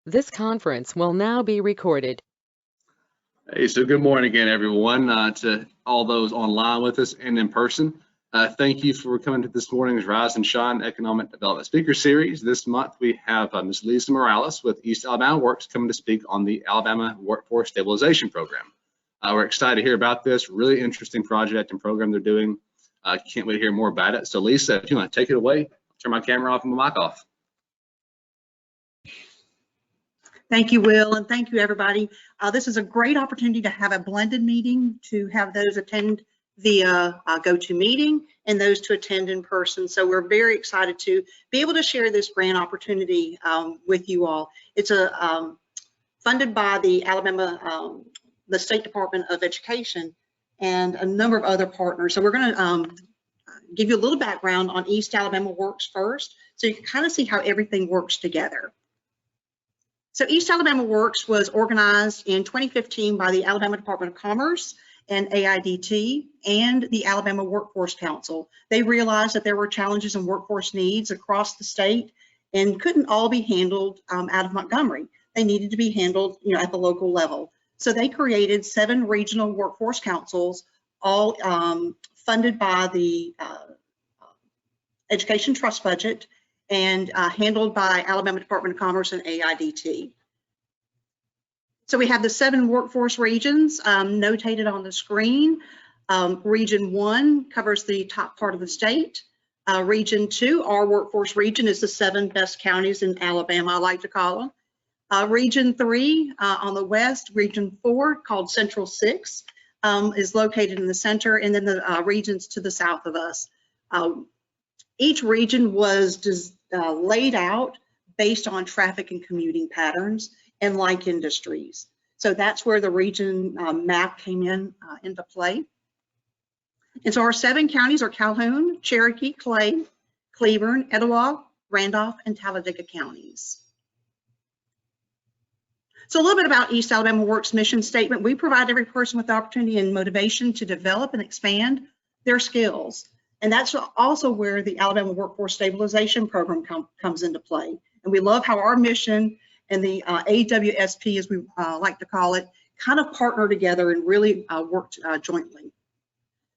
This conference will now be recorded. Hey, so good morning again, everyone, to all those online with us and in person. Thank you for coming to this morning's Rise and Shine Economic Development Speaker Series. This month we have Ms. Lisa Morales with East AlabamaWorks coming to speak on the Alabama Workforce Stabilization Program. We're excited to hear about this really interesting project and program they're doing. Can't wait to hear more about it. So Lisa, if you want to take it away, I'll turn my camera off and my mic off. Thank you, Will, and thank you, everybody. This is a great opportunity to have a blended meeting, to have those attend via GoToMeeting and those to attend in person. So we're very excited to be able to share this grant opportunity with you all. It's funded by the Alabama, the State Department of Education and a number of other partners. So we're going to give you a little background on East AlabamaWorks first, so you can kind of see how everything works together. So East AlabamaWorks was organized in 2015 by the Alabama Department of Commerce and AIDT and the Alabama Workforce Council. They realized that there were challenges in workforce needs across the state and couldn't all be handled out of Montgomery. They needed to be handled, at the local level. So they created 7 regional workforce councils, all funded by the Education Trust budget and handled by Alabama Department of Commerce and AIDT. So we have the 7 workforce regions notated on the screen. Region 1 covers the top part of the state. Region 2, our workforce region, is the 7 best counties in Alabama, I like to call them. Region 3 on the west, Region 4, called Central 6, is located in the center, and then the regions to the south of us. Each region was laid out based on traffic and commuting patterns and like industries. So that's where the region map came into play. And so our 7 counties are Calhoun, Cherokee, Clay, Cleburne, Etowah, Randolph, and Talladega counties. So a little bit about East AlabamaWorks mission statement. We provide every person with the opportunity and motivation to develop and expand their skills. And that's also where the Alabama Workforce Stabilization Program comes into play. And we love how our mission and the AWSP, as we like to call it, kind of partner together and really work jointly.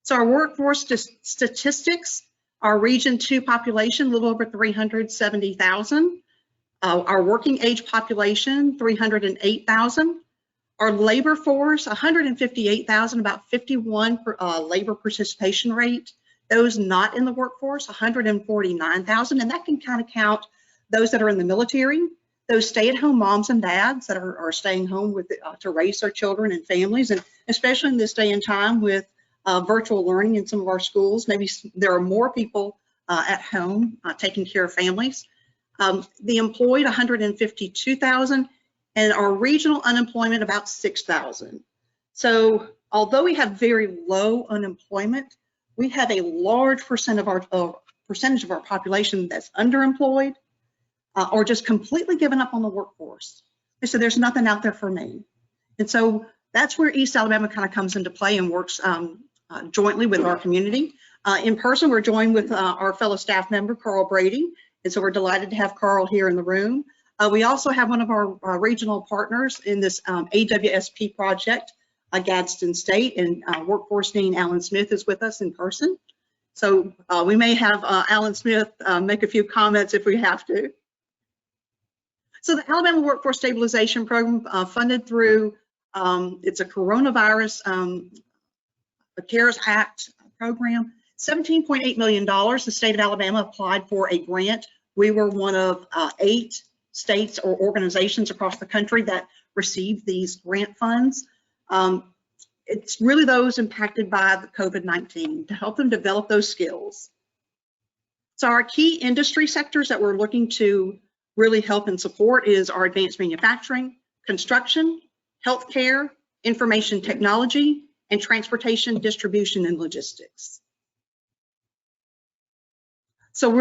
So our workforce statistics, our Region 2 population, a little over 370,000. Our working age population, 308,000. Our labor force, 158,000, about 51 labor participation rate. Those not in the workforce, 149,000, and that can kind of count those that are in the military, those stay-at-home moms and dads that are staying home with to raise their children and families, and especially in this day and time with virtual learning in some of our schools, maybe there are more people at home taking care of families. The employed, 152,000, and our regional unemployment, about 6,000. So although we have very low unemployment, we have a large percentage of our population that's underemployed or just completely given up on the workforce. They said, there's nothing out there for me. And so that's where East Alabama kind of comes into play and works jointly with our community. In person, we're joined with our fellow staff member, Carl Brady. And so we're delighted to have Carl here in the room. We also have one of our regional partners in this AWSP project, Gadsden State, and Workforce Dean Alan Smith is with us in person. So we may have Alan Smith make a few comments if we have to. So the Alabama Workforce Stabilization Program funded through, it's a coronavirus a CARES Act program, $17.8 million. The state of Alabama applied for a grant. We were one of 8 states or organizations across the country that received these grant funds. It's really those impacted by the COVID-19 to help them develop those skills. So our key industry sectors that we're looking to really help and support is our advanced manufacturing, construction, healthcare, information technology, and transportation, distribution, and logistics. So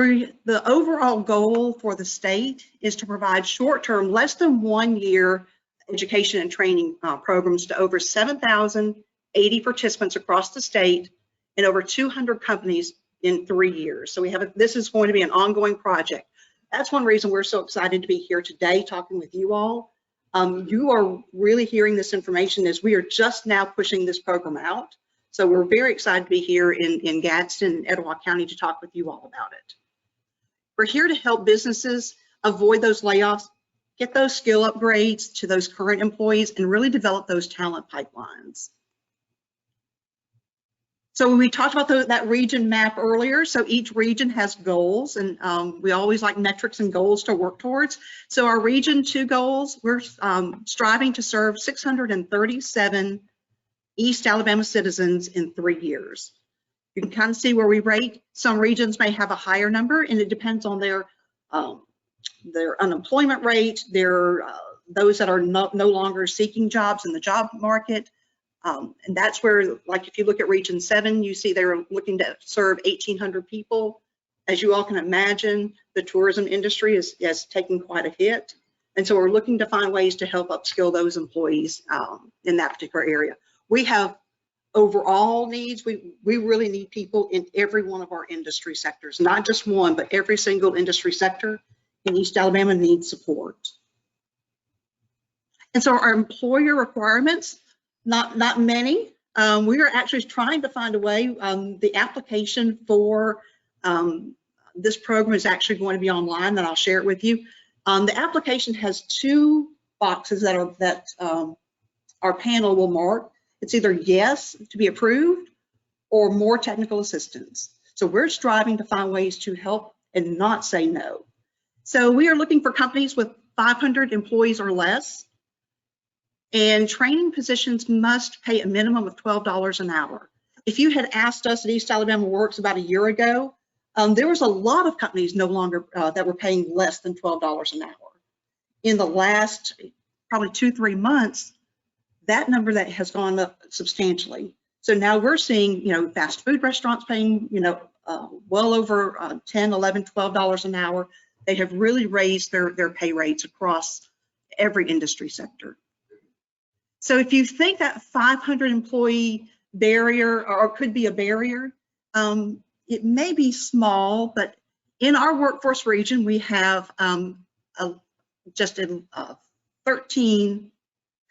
the overall goal for the state is to provide short-term, less than 1 year education and training programs to over 7,080 participants across the state and over 200 companies in 3 years. So this is going to be an ongoing project. That's one reason we're so excited to be here today talking with you all. You are really hearing this information as we are just now pushing this program out. So we're very excited to be here in Gadsden and Etowah County to talk with you all about it. We're here to help businesses avoid those layoffs, get those skill upgrades to those current employees, and really develop those talent pipelines. So we talked about that region map earlier. So each region has goals, and we always like metrics and goals to work towards. So our Region 2 goals, we're striving to serve 637 East Alabama citizens in 3 years. You can kind of see where we rate. Some regions may have a higher number, and it depends on their unemployment rate, those that are no longer seeking jobs in the job market. And that's where, like if you look at Region 7, you see they're looking to serve 1,800 people. As you all can imagine, the tourism industry is taking quite a hit. And so we're looking to find ways to help upskill those employees in that particular area. We have overall needs. We really need people in every one of our industry sectors, not just one, but every single industry sector in East Alabama needs support. And so our employer requirements, not many. We are actually trying to find a way. The application for this program is actually going to be online, and I'll share it with you. The application has 2 boxes that our panel will mark. It's either yes to be approved or more technical assistance. So we're striving to find ways to help and not say no. So we are looking for companies with 500 employees or less. And training positions must pay a minimum of $12 an hour. If you had asked us at East Alabama Works about a year ago, there was a lot of companies no longer that were paying less than $12 an hour. In the last probably 2-3 months, that number that has gone up substantially. So now we're seeing, fast food restaurants paying, well over $10, $11, $12 an hour. They have really raised their pay rates across every industry sector. So if you think that 500 employee barrier or could be a barrier, it may be small, but in our workforce region, we have just 13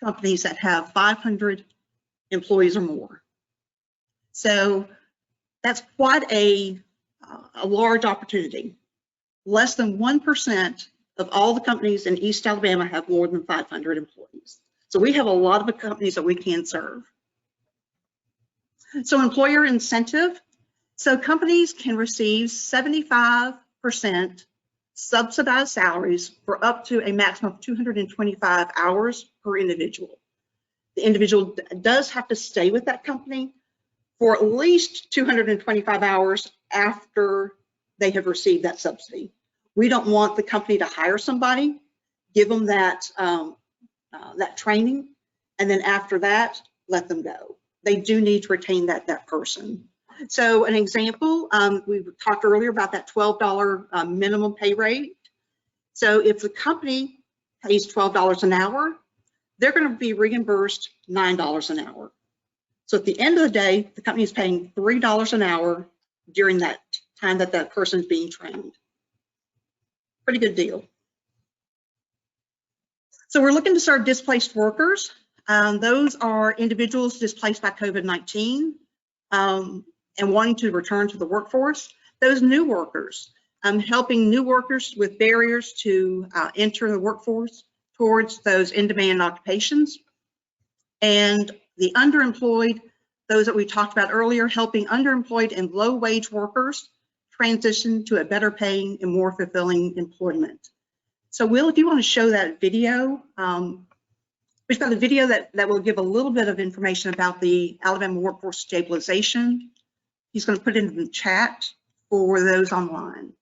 companies that have 500 employees or more. So that's quite a large opportunity. Less than 1% of all the companies in East Alabama have more than 500 employees. So we have a lot of companies that we can serve. So employer incentive. So companies can receive 75% subsidized salaries for up to a maximum of 225 hours per individual. The individual does have to stay with that company for at least 225 hours after they have received that subsidy. We don't want the company to hire somebody, give them that training, and then after that, let them go. They do need to retain that person. So an example, we talked earlier about that $12 minimum pay rate. So if the company pays $12 an hour, they're going to be reimbursed $9 an hour. So at the end of the day, the company is paying $3 an hour during that time that person is being trained. Pretty good deal. So we're looking to serve displaced workers. Those are individuals displaced by COVID-19 and wanting to return to the workforce. Those new workers, helping new workers with barriers to enter the workforce towards those in-demand occupations. And the underemployed, those that we talked about earlier, helping underemployed and low-wage workers transition to a better paying and more fulfilling employment. So Will, if you want to show that video, we've got a video that will give a little bit of information about the Alabama Workforce Stabilization. He's going to put it in the chat for those online.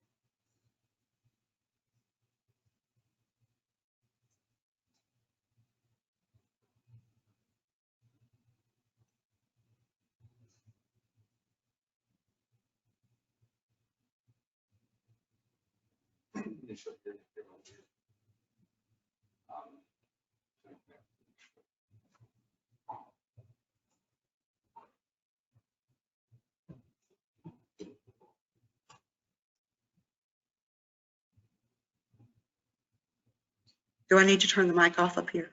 Do I need to turn the mic off up here?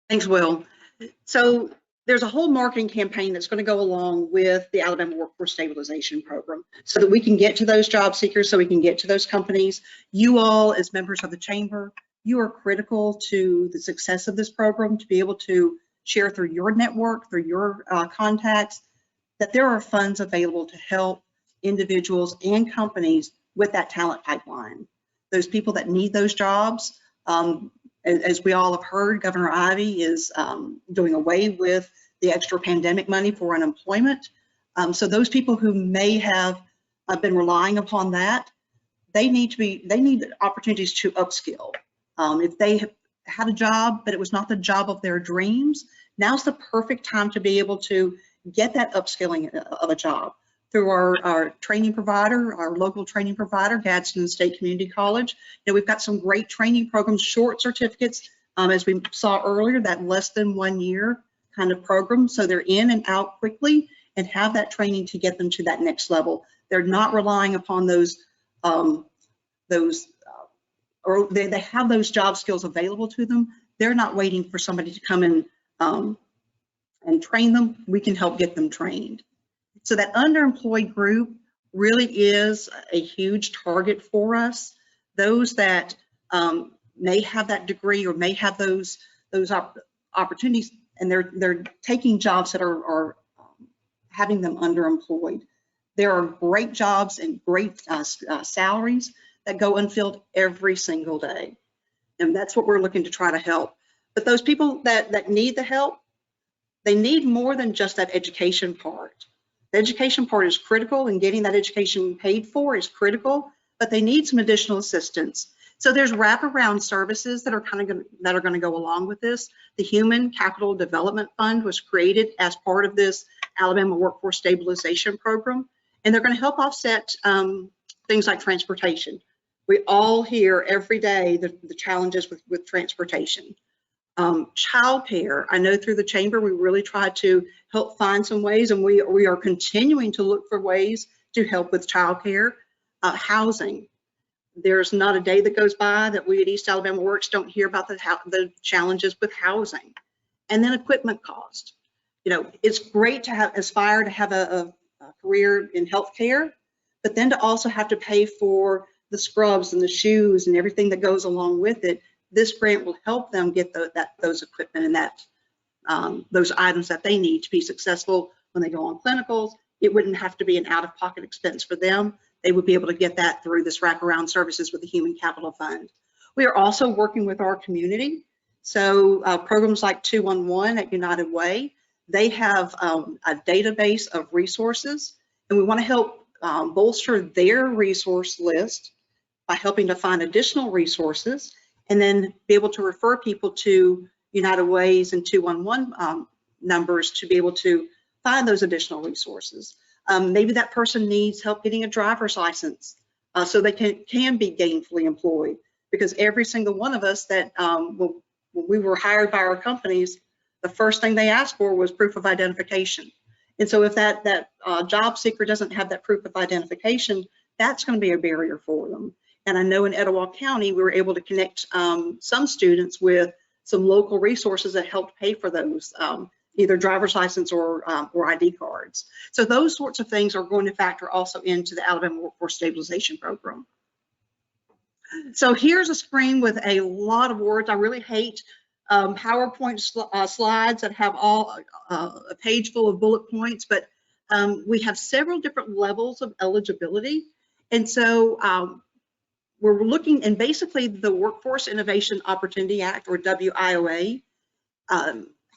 Thanks, Will. So there's a whole marketing campaign that's going to go along with the Alabama Workforce Stabilization Program so that we can get to those job seekers, so we can get to those companies. You all, as members of the chamber, you are critical to the success of this program, to be able to share through your network, through your contacts, that there are funds available to help individuals and companies with that talent pipeline. Those people that need those jobs, as we all have heard, Governor Ivey is doing away with the extra pandemic money for unemployment. So those people who may have been relying upon that, they need opportunities to upskill. If they have had a job, but it was not the job of their dreams, now's the perfect time to be able to get that upskilling of a job through our training provider, our local training provider, Gadsden State Community College. You know, we've got some great training programs, short certificates, as we saw earlier, that less than 1 year kind of program. So they're in and out quickly and have that training to get them to that next level. They're not relying upon or they have those job skills available to them. They're not waiting for somebody to come in and train them. We can help get them trained. So that underemployed group really is a huge target for us. Those that may have that degree or may have those opportunities, and they're taking jobs that are having them underemployed. There are great jobs and great salaries that go unfilled every single day. And that's what we're looking to try to help. But those people that need the help, they need more than just that education part. The education part is critical, and getting that education paid for is critical, but they need some additional assistance. So there's wraparound services that are going to go along with this. The Human Capital Development Fund was created as part of this Alabama Workforce Stabilization Program, and they're going to help offset things like transportation. We all hear every day the challenges with transportation. Childcare, I know through the chamber we really try to help find some ways, and we are continuing to look for ways to help with childcare. Housing, there's not a day that goes by that we at East Alabama Works don't hear about the challenges with housing. And then equipment cost. You know, it's great to aspire to have a career in healthcare, but then to also have to pay for the scrubs and the shoes and everything that goes along with it. This grant will help them get those equipment and those items that they need to be successful when they go on clinicals. It wouldn't have to be an out-of-pocket expense for them. They would be able to get that through this wraparound services with the Human Capital Fund. We are also working with our community. So programs like 211 at United Way, they have a database of resources, and we want to help bolster their resource list by helping to find additional resources, and then be able to refer people to United Ways and 211 numbers to be able to find those additional resources. Maybe that person needs help getting a driver's license so they can be gainfully employed, because every single one of us that when we were hired by our companies, the first thing they asked for was proof of identification. And so if that job seeker doesn't have that proof of identification, that's going to be a barrier for them. And I know in Etowah County, we were able to connect some students with some local resources that helped pay for those, either driver's license or ID cards. So those sorts of things are going to factor also into the Alabama Workforce Stabilization Program. So here's a screen with a lot of words. I really hate PowerPoint slides that have all a page full of bullet points, but we have several different levels of eligibility. And so we're looking, and basically the Workforce Innovation Opportunity Act, or WIOA,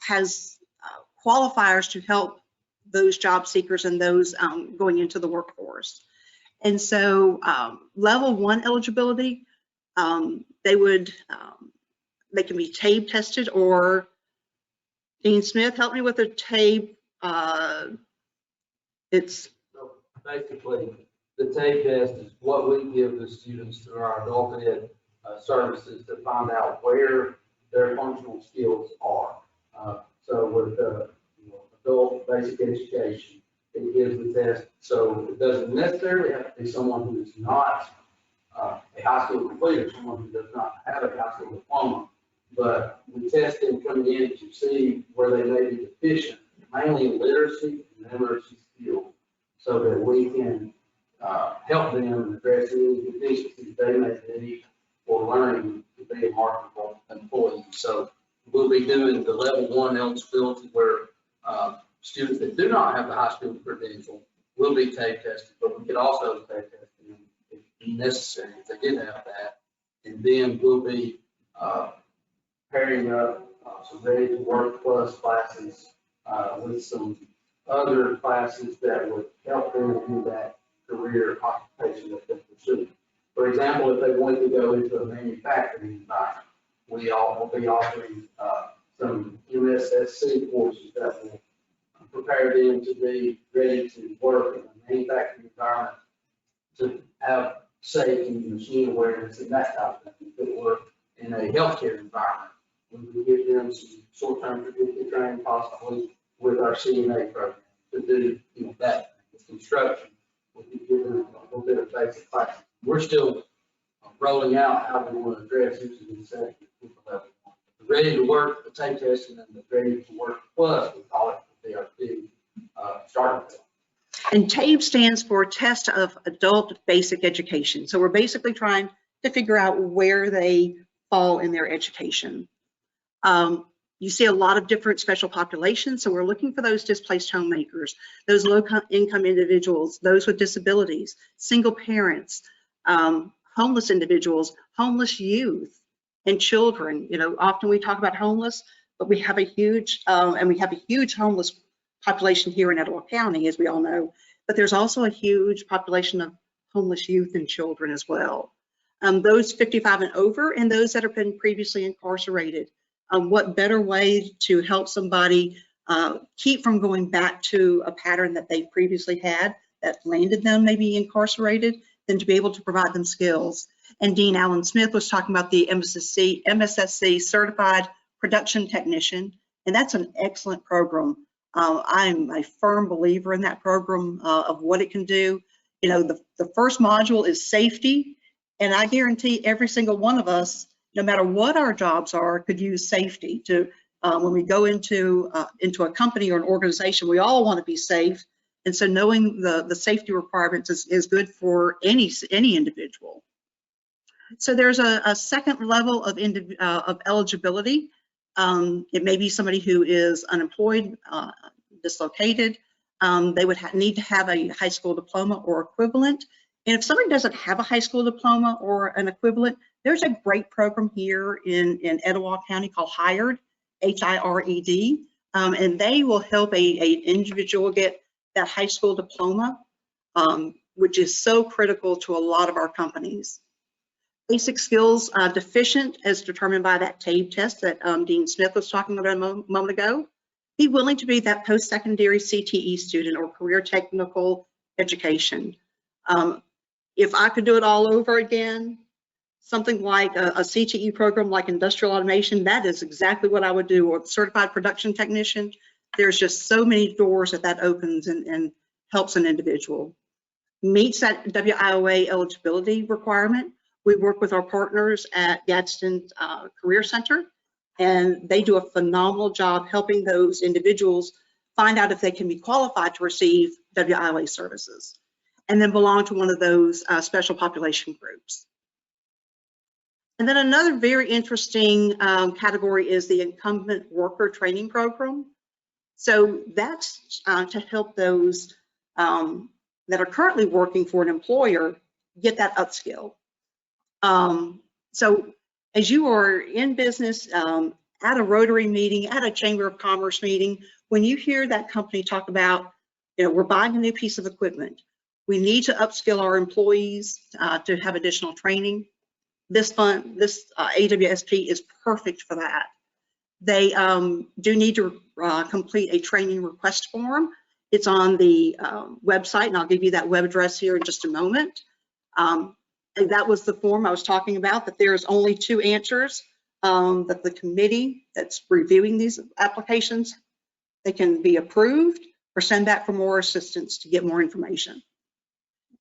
has qualifiers to help those job seekers and those going into the workforce. And so level 1 eligibility, they can be TABE tested, or Dean Smith, help me with the TABE. So basically, the TABE test is what we give the students through our adult ed services to find out where their functional skills are. So with adult basic education, it gives the test. So it doesn't necessarily have to be someone who is not a high school completer, someone who does not have a high school diploma, but we test them coming in to see where they may be deficient, mainly in literacy and numeracy skills, so that we can help them address any deficiencies they may need for learning to be a marketable employee. So we'll be doing the level 1 eligibility, where students that do not have the high school credential will be TABE tested, but we could also TABE test them if necessary, if they did have that. And then we'll be pairing up some Ready to Work Plus classes with some other classes that would help them in that career occupation that they're pursuing. For example, if they wanted to go into a manufacturing environment, we all will be offering some MSSC courses that will prepare them to be ready to work in a manufacturing environment, to have safety, machine awareness, and that type of thing, to work in a healthcare environment. We will give them some short-term certificate training, possibly with our CNA program, to do that with construction. We can give them a little bit of basic classes. We're still rolling out how we want to address using these sectors with the level 1. The Ready to Work, the TABE testing, and the Ready to Work Plus, we call it, they are big starting point. And TABE stands for Test of Adult Basic Education. So we're basically trying to figure out where they fall in their education. You see a lot of different special populations, so we're looking for those displaced homemakers, those low-income individuals, those with disabilities, single parents, homeless individuals, homeless youth, and children. You know, often we talk about homeless, but we have a huge homeless population here in Etowah County, as we all know. But there's also a huge population of homeless youth and children as well. Those 55 and over, and those that have been previously incarcerated. What better way to help somebody keep from going back to a pattern that they previously had that landed them maybe incarcerated than to be able to provide them skills. And Dean Allen Smith was talking about the MSSC Certified Production Technician, and that's an excellent program. I'm a firm believer in that program of what it can do. You know, the first module is safety, and I guarantee every single one of us, no matter what our jobs are, could use safety to, when we go into a company or an organization, we all want to be safe. And so knowing the safety requirements is good for any individual. So there's a second level of eligibility. It may be somebody who is unemployed, dislocated. They would need to have a high school diploma or equivalent. And if somebody doesn't have a high school diploma or an equivalent, there's a great program here in Etowah County called HIRED, H-I-R-E-D, and they will help an individual get that high school diploma, which is so critical to a lot of our companies. Basic skills deficient as determined by that TABE test that Dean Smith was talking about a moment ago. Be willing to be that post-secondary CTE student or career technical education. If I could do it all over again, something like a CTE program like industrial automation, that is exactly what I would do, or certified production technician. There's just so many doors that opens and helps an individual. Meets that WIOA eligibility requirement. We work with our partners at Gadsden Career Center, and they do a phenomenal job helping those individuals find out if they can be qualified to receive WIOA services, and then belong to one of those special population groups. And then another very interesting category is the Incumbent Worker Training Program. So that's to help those that are currently working for an employer get that upskill. So as you are in business, at a Rotary meeting, at a Chamber of Commerce meeting, when you hear that company talk about, you know, we're buying a new piece of equipment, we need to upskill our employees to have additional training. This AWSP is perfect for that. They do need to complete a training request form. It's on the website, and I'll give you that web address here in just a moment. And that was the form I was talking about, that there's only 2 answers, that the committee that's reviewing these applications, they can be approved or send back for more assistance to get more information.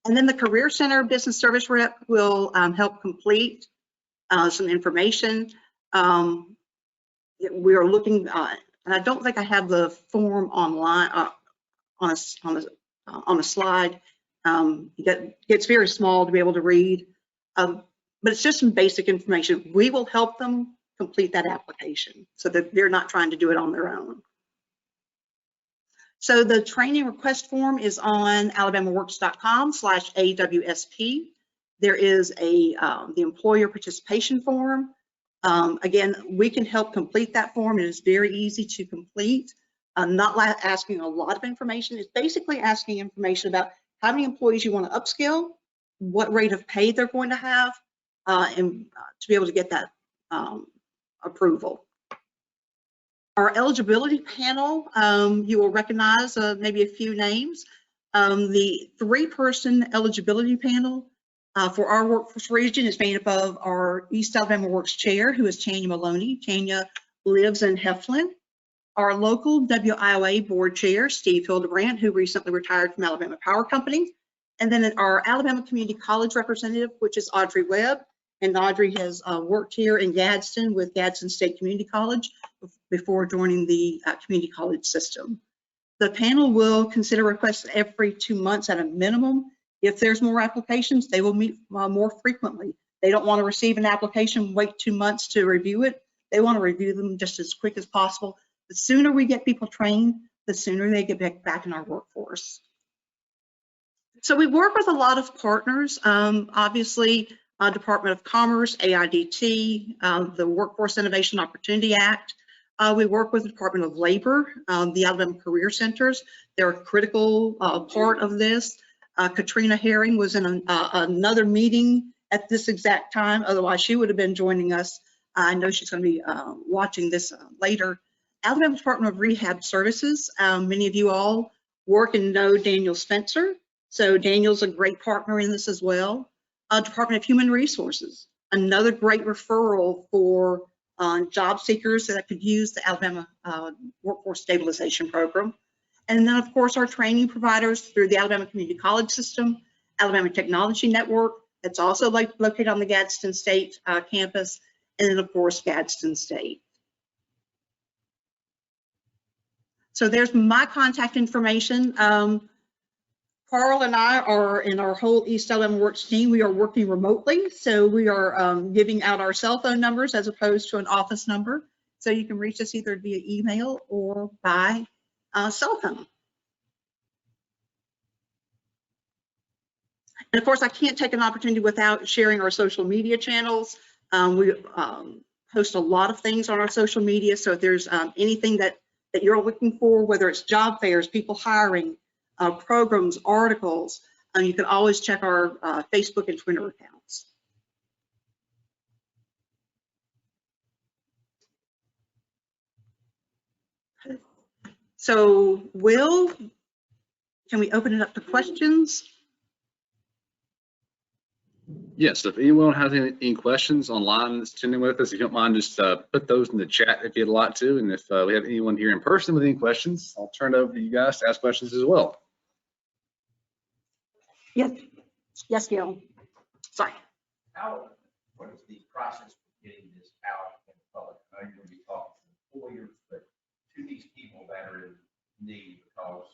And then the Career Center Business Service Rep will help complete some information. We are looking, and I don't think I have the form online on a slide. It gets very small to be able to read, but it's just some basic information. We will help them complete that application so that they're not trying to do it on their own. So the training request form is on alabamaworks.com/AWSP. There is the employer participation form. Again, we can help complete that form. It is very easy to complete. Not asking a lot of information. It's basically asking information about how many employees you want to upskill, what rate of pay they're going to have, and to be able to get that approval. Our eligibility panel, you will recognize maybe a few names. The 3-person eligibility panel for our workforce region is made up of our East Alabama Works chair, who is Tanya Maloney. Tanya lives in Heflin. Our local WIOA board chair, Steve Hildebrandt, who recently retired from Alabama Power Company. And then our Alabama Community College representative, which is Audrey Webb. And Audrey has worked here in Gadsden with Gadsden State Community College before joining the community college system. The panel will consider requests every 2 months at a minimum. If there's more applications, they will meet more frequently. They don't want to receive an application, wait 2 months to review it. They want to review them just as quick as possible. The sooner we get people trained, the sooner they get back in our workforce. So we work with a lot of partners, obviously Department of Commerce, AIDT, the Workforce Innovation Opportunity Act. We work with the Department of Labor, the Alabama Career Centers. They're a critical part of this. Katrina Herring was in another meeting at this exact time, otherwise she would have been joining us. I know she's going to be watching this later. Alabama Department of Rehab Services, many of you all work and know Daniel Spencer. So Daniel's a great partner in this as well. Department of Human Resources, another great referral for job seekers that could use the Alabama Workforce Stabilization Program. And then of course our training providers through the Alabama Community College System, Alabama Technology Network, that's also located on the Gadsden State campus, and then of course Gadsden State. So there's my contact information. Carl and I are in our whole East AlabamaWorks team. We are working remotely, so we are giving out our cell phone numbers as opposed to an office number. So you can reach us either via email or by cell phone. And of course, I can't take an opportunity without sharing our social media channels. We post a lot of things on our social media. So if there's anything that you're looking for, whether it's job fairs, people hiring, programs, articles, you can always check our Facebook and Twitter accounts. So Will, can we open it up to questions? Yes, if anyone has any questions online that's attending with us, if you don't mind, just put those in the chat if you'd like to. And if we have anyone here in person with any questions, I'll turn it over to you guys to ask questions as well. Yes, yes, Gil. Sorry. What is the process for getting this out in the public? I know you're going to be talking to employers, but to these people that are in need, because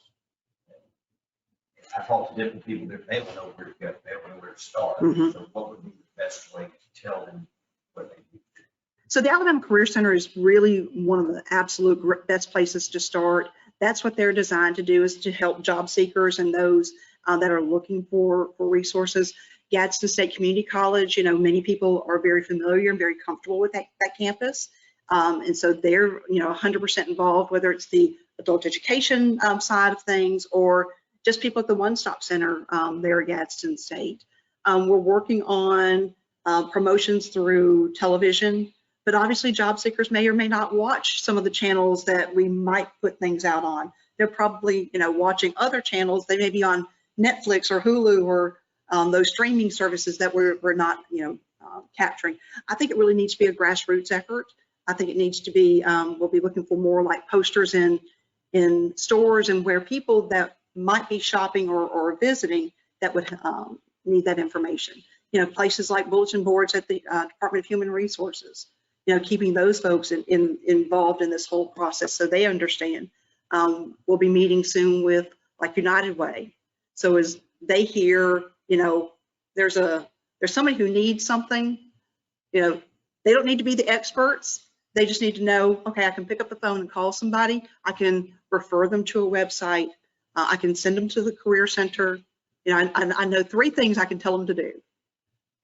I talk to different people, they don't know where to go, they don't know where to start. So what would be the best way to tell them what they need to do? So the Alabama Career Center is really one of the absolute best places to start. That's what they're designed to do, is to help job seekers and those that are looking for resources. Gadsden State Community College, you know, many people are very familiar and very comfortable with that campus. And so they're, you know, 100% involved, whether it's the adult education side of things or just people at the One Stop Center there at Gadsden State. We're working on promotions through television, but obviously job seekers may or may not watch some of the channels that we might put things out on. They're probably, you know, watching other channels. They may be on Netflix or Hulu or those streaming services that we're not, you know, capturing. I think it really needs to be a grassroots effort. I think it needs to be, we'll be looking for more like posters in stores and where people that might be shopping or visiting that would need that information. You know, places like bulletin boards at the Department of Human Resources, you know, keeping those folks involved in this whole process so they understand. We'll be meeting soon with like United Way. So as they hear, you know, there's somebody who needs something, you know, they don't need to be the experts. They just need to know, okay, I can pick up the phone and call somebody. I can refer them to a website. I can send them to the Career Center. You know, I know 3 things I can tell them to do.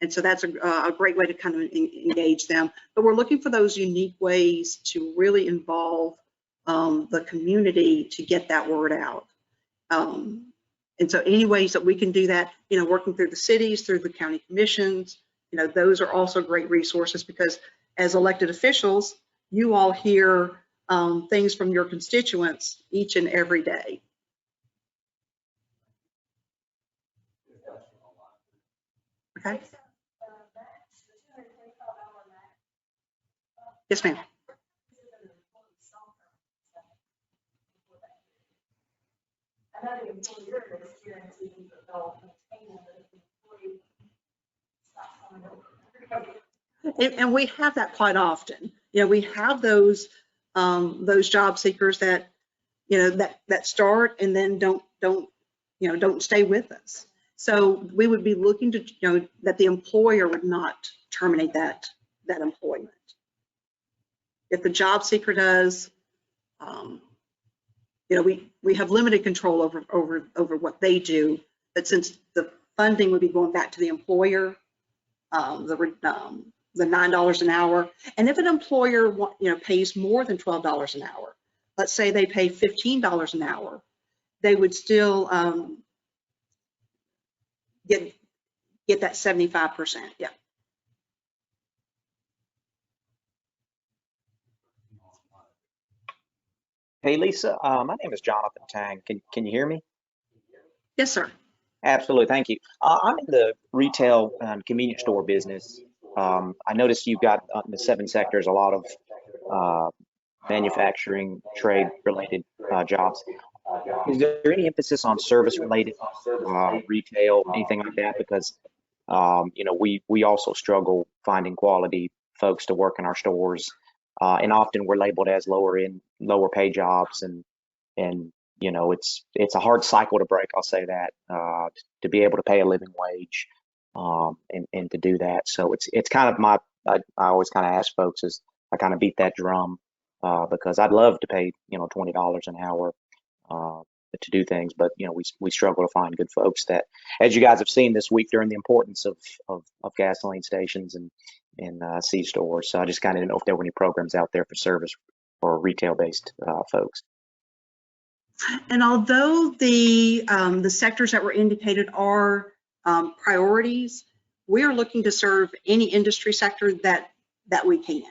And so that's a great way to kind of engage them. But we're looking for those unique ways to really involve the community to get that word out. And so any ways that we can do that, you know, working through the cities, through the county commissions, you know, those are also great resources because as elected officials, you all hear things from your constituents each and every day. Okay. Yes, ma'am. And we have that quite often. You know, we have those job seekers that, you know, that start and then don't stay with us. So we would be looking to, you know, that the employer would not terminate that employment. if the job seeker does, you know, we have limited control over what they do, but since the funding would be going back to the employer, the $9 an hour, and if an employer, you know, pays more than $12 an hour, let's say they pay $15 an hour, they would still get that 75%. Yeah. Hey, Lisa, my name is Jonathan Tang. Can you hear me? Yes, sir. Absolutely, thank you. I'm in the retail and convenience store business. I noticed you've got in the 7 sectors a lot of manufacturing, trade-related jobs. Is there any emphasis on service-related retail, anything like that? Because you know, we also struggle finding quality folks to work in our stores, and often we're labeled as lower pay jobs, and you know, it's a hard cycle to break. I'll say that to be able to pay a living wage, and to do that. So it's kind of I always kind of ask folks, is I kind of beat that drum because I'd love to pay, you know, $20 an hour to do things, but you know, we struggle to find good folks that, as you guys have seen this week during the importance of gasoline stations and C stores. So I just kind of didn't know if there were any programs out there for service or retail based folks. And although the sectors that were indicated are priorities, we are looking to serve any industry sector that we can.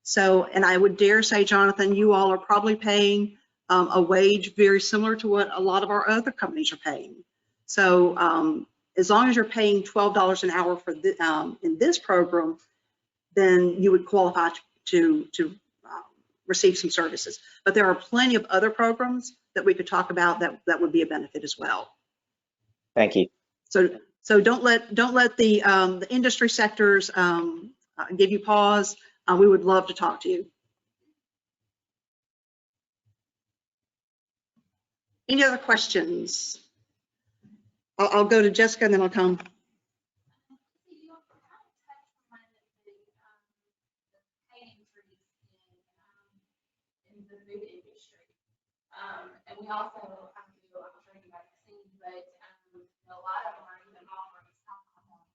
So, and I would dare say, Jonathan, you all are probably paying a wage very similar to what a lot of our other companies are paying. So as long as you're paying $12 an hour for in this program, then you would qualify to receive some services. But there are plenty of other programs that we could talk about that would be a benefit as well. Thank you. So don't let the industry sectors give you pause. We would love to talk to you. Any other questions? I'll go to Jessica and then I'll come. In the food industry, and we also have to do a training vaccine, but a lot of them are even offering alcohol.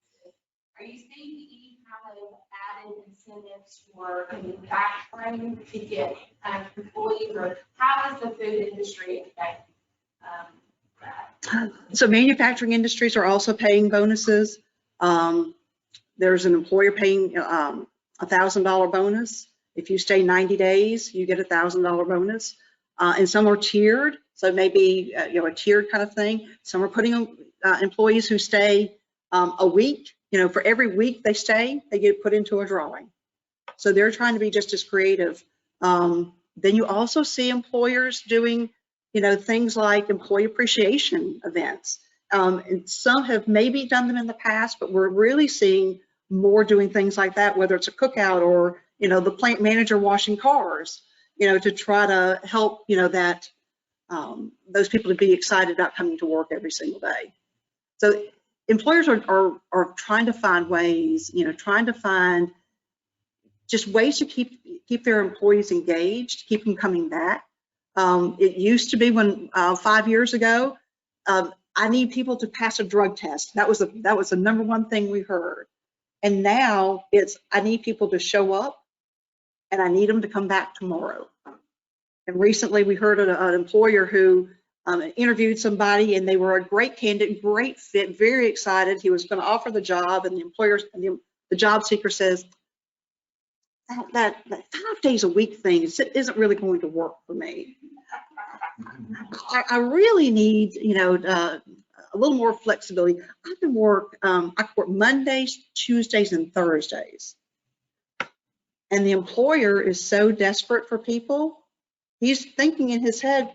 Are you seeing any kind of added incentives for manufacturing to get employees, or how is the food industry affecting that? So manufacturing industries are also paying bonuses. There's an employer paying $1,000 bonus. If you stay 90 days, you get a $1,000 bonus. And some are tiered, so maybe you know, a tiered kind of thing. Some are putting employees who stay a week. You know, for every week they stay, they get put into a drawing. So they're trying to be just as creative. Then you also see employers doing, you know, things like employee appreciation events. And some have maybe done them in the past, but we're really seeing more doing things like that, whether it's a cookout or, you know, the plant manager washing cars, you know, to try to help, you know, that those people to be excited about coming to work every single day. So employers are trying to find ways, you know, trying to find just ways to keep their employees engaged, keep them coming back. It used to be when 5 years ago, I need people to pass a drug test. That was the #1 thing we heard. And now it's, I need people to show up and I need them to come back tomorrow. And recently we heard an employer who interviewed somebody and they were a great candidate, great fit, very excited. He was going to offer the job, and the employer, the job seeker says, that 5 days a week thing isn't really going to work for me. I really need, you know, a little more flexibility. I can work Mondays, Tuesdays, and Thursdays. And the employer is so desperate for people, he's thinking in his head,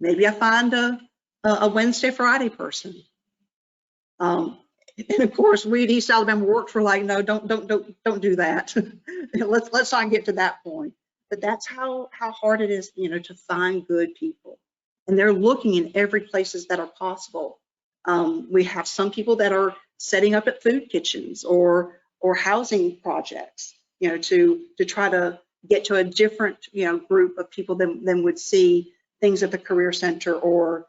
maybe I find a Wednesday, Friday person. And of course, we at East AlabamaWorks were like, no, don't do that. let's not get to that point. But that's how hard it is, you know, to find good people. And they're looking in every places that are possible. We have some people that are setting up at food kitchens or housing projects, you know, to try to get to a different, group of people than would see things at the Career Center or,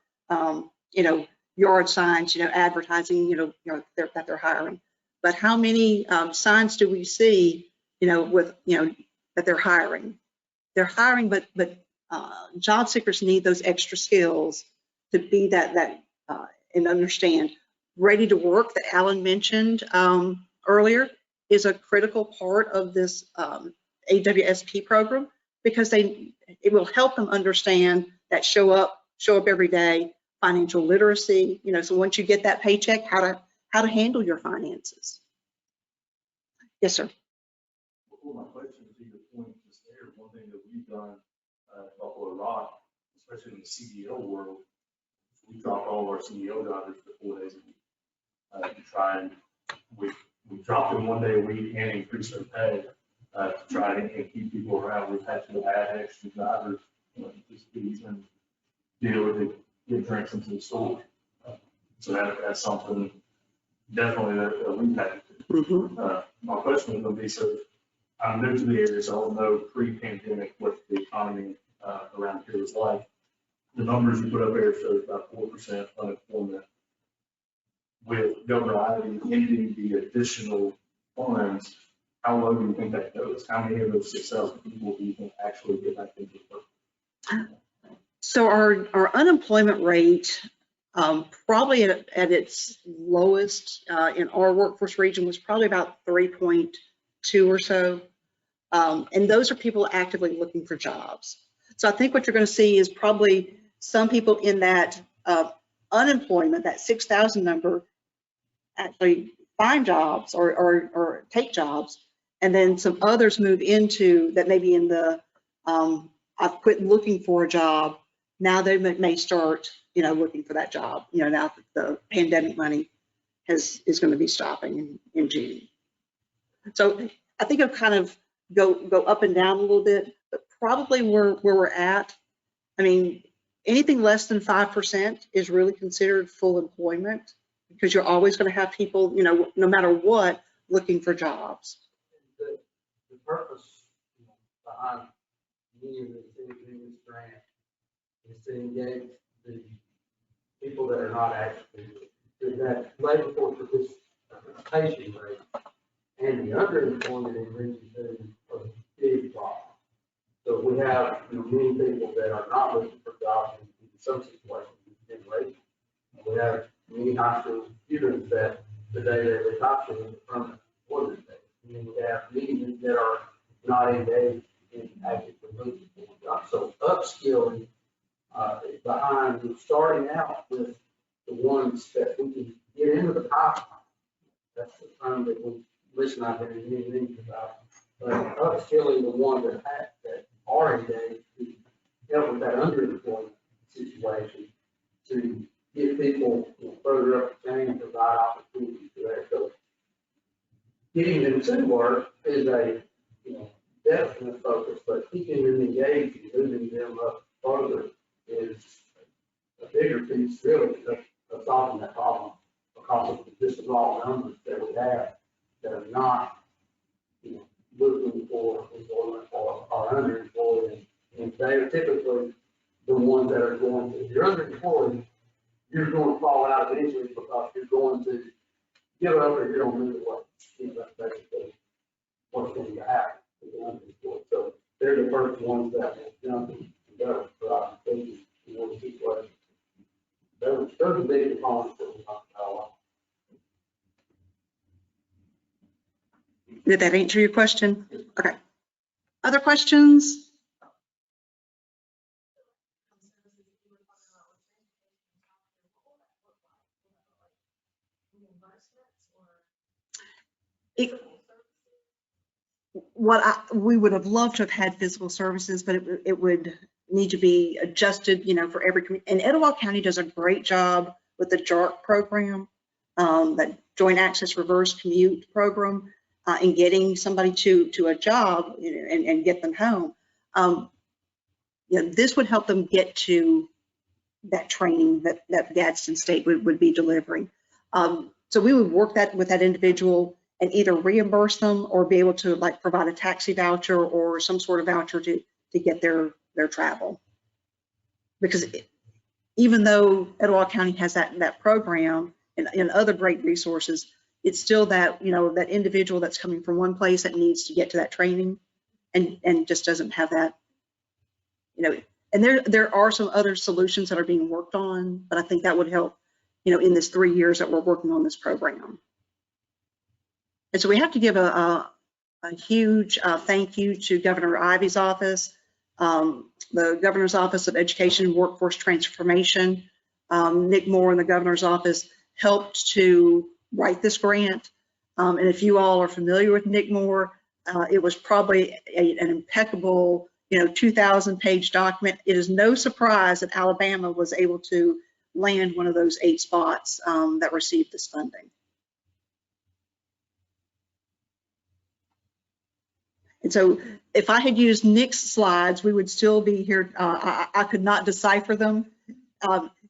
yard signs, advertising, that they're hiring. But how many signs do we see, with, that they're hiring? They're hiring, but job seekers need those extra skills to be that and understand. Ready to work that Alan mentioned earlier is a critical part of this AWSP program, because it will help them understand that show up every day, financial literacy, so once you get that paycheck, how to handle your finances. Yes, sir. Before my question, to your point just there, one thing that we've done at Buffalo Rock, especially in the CDL world, we dropped all of our CDL drivers for 4 days a week to try and we dropped them 1 day a week and increased their pay to try and keep people around. We've had to add extra drivers, just even be able to get drinks into the store. So that's something definitely that we've had to do. My question is going to be, so I'm new to the area, so I don't know pre-pandemic what the economy around here was like. The numbers you put up there show about 4% unemployment. With Governor Ivey ending the additional funds, how low do you think that goes? How many of those 6,000 people do you think actually get back into work? So our unemployment rate, probably at its lowest in our workforce region, was probably about 3.2 or so. And those are people actively looking for jobs. So I think what you're going to see is probably some people in that unemployment, that 6,000 number, actually find jobs or take jobs, and then some others move into that, maybe in the I've quit looking for a job. Now they may start, looking for that job, now that the pandemic money is going to be stopping in June. So I think it'll kind of go up and down a little bit, but probably where we're at, I mean, anything less than 5% is really considered full employment, because you're always going to have people, no matter what, looking for jobs. The purpose behind many of this grant is to engage the people that are not active, that labor force participation rate and the underemployment in Region 2 are a big problem. So we have many people that are not looking for jobs in some situations in generation. We have many high school students that the day they retire is from employment day. And then we have many that are not engaged in actively looking for jobs. So upskilling behind starting out with the ones that we can get into the pipeline. That's the term that we listen out there and many things about. But upskilling the ones that are engaged to help with that underemployment situation, to get people further up the chain and provide opportunities for that. So getting them to work is a definite focus, but keeping them engaged and moving them up further is a bigger piece, really, of solving that problem, because of the disavowed numbers that we have that are not looking for employment or are underemployed, and they are typically the ones that are going to, if you're underemployed, you're going to fall out eventually because you're going to give up or you're going to move away. That's basically what's going to happen if you're underemployed. So they're the first ones that will jump and go for opportunities in one situation. Those are the big components that we talk about. Did that answer your question? Okay. Other questions? We would have loved to have had physical services, but it would need to be adjusted, for every community. And Etowah County does a great job with the JARC program, that Joint Access Reverse Commute program, in getting somebody to a job, and get them home. This would help them get to that training that Gadsden State would be delivering. So we would work that with that individual and either reimburse them or be able to like provide a taxi voucher or some sort of voucher to get their travel. Because even though Etowah County has that program and other great resources, it's still that, you know, that individual that's coming from one place that needs to get to that training and just doesn't have that, you know, and there are some other solutions that are being worked on, but I think that would help, you know, in this 3 years that we're working on this program. And so we have to give a huge thank you to Governor Ivey's office, the Governor's Office of Education and Workforce Transformation. Nick Moore in the Governor's office helped to write this grant. And if you all are familiar with Nick Moore, it was probably an impeccable, you know, 2,000-page document. It is no surprise that Alabama was able to land one of those 8 spots that received this funding. And so if I had used Nick's slides, we would still be here. I could not decipher them.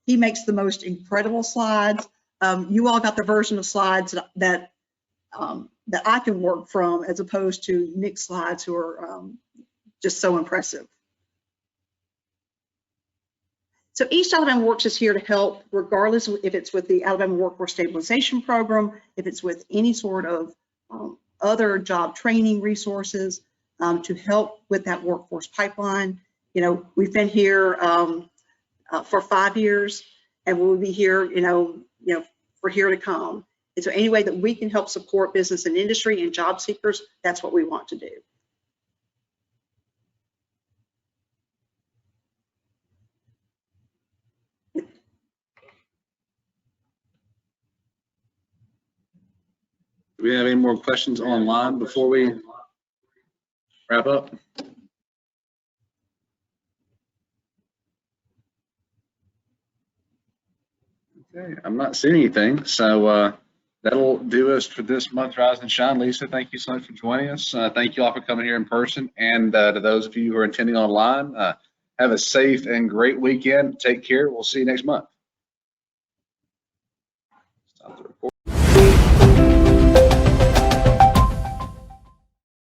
He makes the most incredible slides. You all got the version of slides that I can work from, as opposed to Nick's slides, who are just so impressive. So East Alabama Works is here to help, regardless if it's with the Alabama Workforce Stabilization Program, if it's with any sort of other job training resources, to help with that workforce pipeline. You know, we've been here for 5 years, and we'll be here, you know, for here to come. And so any way that we can help support business and industry and job seekers, that's what we want to do. Do we have any more questions online before we wrap up? Okay, I'm not seeing anything, so that'll do us for this month, Rise and Shine. Lisa, thank you so much for joining us. Thank you all for coming here in person, and to those of you who are attending online, have a safe and great weekend. Take care. We'll see you next month. Stop the recording.